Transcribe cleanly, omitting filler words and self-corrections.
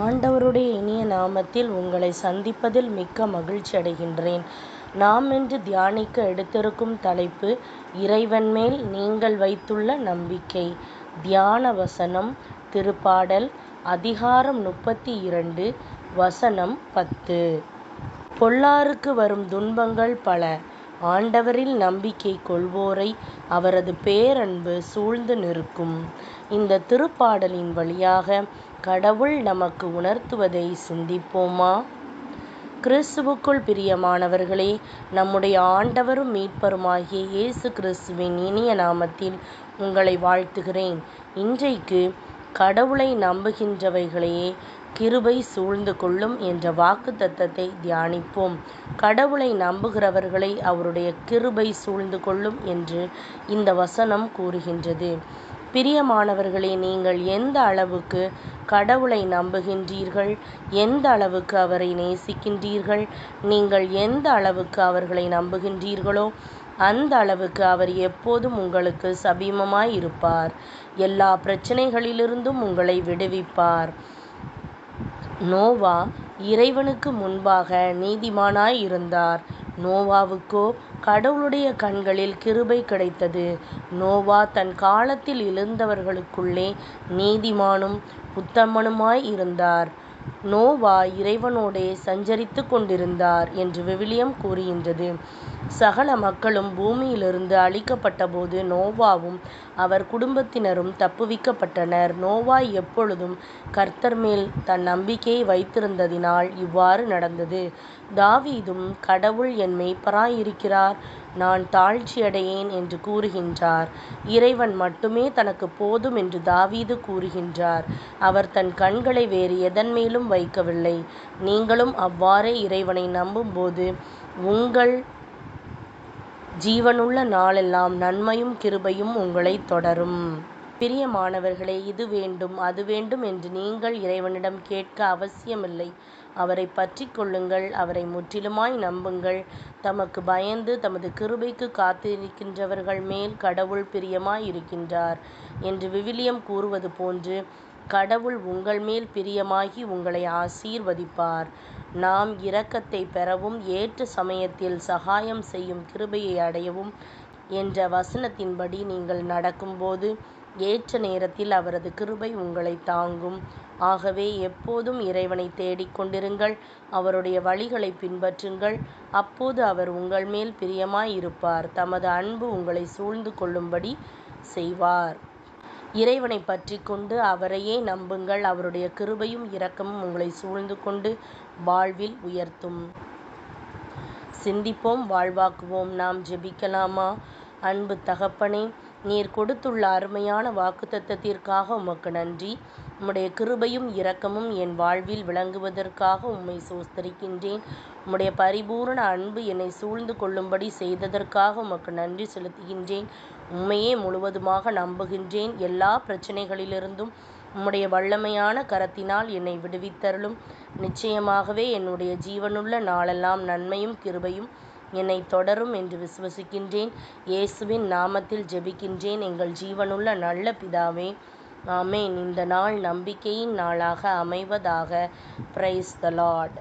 ஆண்டவருடைய இனிய நாமத்தில் உங்களை சந்திப்பதில் மிக்க மகிழ்ச்சி அடைகின்றேன். நாம் இன்று தியானிக்க எடுத்திருக்கும் தலைப்பு இறைவன் மேல் நீங்கள் வைத்துள்ள நம்பிக்கை. தியான வசனம் திருப்பாடல் அதிகாரம் 32 வசனம் 10. பொல்லாருக்கு வரும் துன்பங்கள் பல, ஆண்டவரில் நம்பிக்கை கொள்வோரை அவரது பேரன்பு சூழ்ந்து நிற்கும். இந்த திருப்பாடலின் வழியாக கடவுள் நமக்கு உணர்த்துவதை சிந்திப்போமா? கிறிஸ்துவுக்குள் பிரியமானவர்களே, நம்முடைய ஆண்டவரும் மீட்பருமாகிய இயேசு கிறிஸ்துவின் இனிய நாமத்தில் உங்களை வாழ்த்துகிறேன். இன்றைக்கு கடவுளை நம்புகின்றவைகளையே கிருபை சூழ்ந்து கொள்ளும் என்ற வாக்குத்தத்தத்தை தியானிப்போம். கடவுளை நம்புகிறவர்களை அவருடைய கிருபை சூழ்ந்து கொள்ளும் என்று இந்த வசனம் கூறுகின்றது. பிரியமானவர்களே, நீங்கள் எந்த அளவுக்கு கடவுளை நம்புகின்றீர்கள், எந்த அளவுக்கு அவரை நேசிக்கின்றீர்கள், நீங்கள் எந்த அளவுக்கு அவர்களை நம்புகின்றீர்களோ அந்த அளவுக்கு அவர் எப்போதும் உங்களுக்கு சமீபமாய் இருப்பார். எல்லா பிரச்சனைகளிலிருந்தும் உங்களை விடுவிப்பார். நோவா இறைவனுக்கு முன்பாக நீதிமானாய் இருந்தார். நோவாவுக்கோ கடவுளுடைய கண்களில் கிருபை கிடைத்தது. நோவா தன் காலத்தில் எழுந்தவர்களுக்குள்ளே நீதிமானும் உத்தமனுமாய் இருந்தார். நோவா இறைவனோடே சஞ்சரித்து கொண்டிருந்தார் என்று விவிலியம் கூறுகின்றது. சகல மக்களும் பூமியிலிருந்து அழிக்கப்பட்ட போது நோவாவும் அவர் குடும்பத்தினரும் தப்புவிக்கப்பட்டனர். நோவா எப்பொழுதும் கர்த்தர் மேல் தன் நம்பிக்கையை வைத்திருந்ததினால் இவ்வாறு நடந்தது. தாவீதும் கடவுள் என் மேய்ப்பராய் இருக்கிறார், நான் தாழ்ச்சியடையேன் என்று கூறுகின்றார். இறைவன் மட்டுமே தனக்கு போதும் என்று தாவீது கூறுகின்றார். அவர் தன் கண்களை வேறு எதன் மேலும் வைக்கவில்லை. நீங்களும் அவ்வாறே இறைவனை நம்பும்போது உங்கள் ஜீவனுள்ள நாளெல்லாம் நன்மையும் கிருபையும் உங்களை தொடரும். பிரியமானவர்களே, இது வேண்டும் அது வேண்டும் என்று நீங்கள் இறைவனிடம் கேட்க அவசியமில்லை. அவரை பற்றி கொள்ளுங்கள், அவரை முற்றிலுமாய் நம்புங்கள். தமக்கு பயந்து தமது கிருபைக்கு காத்திருக்கின்றவர்கள் மேல் கடவுள் பிரியமாய் இருக்கின்றார் என்று விவிலியம் கூறுவது போன்று கடவுள் உங்கள் மேல் பிரியமாகி உங்களை ஆசீர்வதிப்பார். நாம் இரக்கத்தை பெறவும் ஏற்ற சமயத்தில் சகாயம் செய்யும் கிருபையை அடையவும் என்ற வசனத்தின்படி நீங்கள் நடக்கும்போது ஏற்ற நேரத்தில் அவரது கிருபை உங்களை தாங்கும். ஆகவே எப்போதும் இறைவனை தேடிக்கொண்டிருங்கள், அவருடைய வழிகளை பின்பற்றுங்கள். அப்போது அவர் உங்கள் மேல் பிரியமாய் இருப்பார், தமது அன்பு உங்களை சூழ்ந்து கொள்ளும்படி செய்வார். இறைவனை பற்றி கொண்டு அவரையே நம்புங்கள். அவருடைய கிருபையும் இரக்கமும் உங்களை சூழ்ந்து கொண்டு வாழ்வில் உயர்த்தும். சிந்திப்போம், வாழ்வாக்குவோம். நாம் ஜெபிக்கலாமா? அன்பு தகப்பனே, நீர் கொடுத்துள்ள அருமையான வாக்குத்தத்தத்திற்காக உமக்கு நன்றி. உம்முடைய கிருபையும் இரக்கமும் என் வாழ்வில் விளங்குவதற்காக உம்மை சோஸ்தரிக்கின்றேன். உம்முடைய பரிபூரண அன்பு என்னை சூழ்ந்து கொள்ளும்படி செய்ததற்காக உமக்கு நன்றி செலுத்துகின்றேன். உம்மையே முழுவதுமாக நம்புகின்றேன். எல்லா பிரச்சனைகளிலிருந்தும் உம்முடைய வல்லமையான கரத்தினால் என்னை விடுவித்தருளும். நிச்சயமாகவே என்னுடைய ஜீவனுள்ள நாளெல்லாம் நன்மையும் கிருபையும் என்னை தொடரும் என்று விசுவசிக்கின்றேன். இயேசுவின் நாமத்தில் ஜெபிக்கின்றேன் எங்கள் ஜீவனுள்ள நல்ல பிதாவே, ஆமேன். இந்த நாள் நம்பிக்கையின் நாளாக அமைவதாக. Praise the Lord.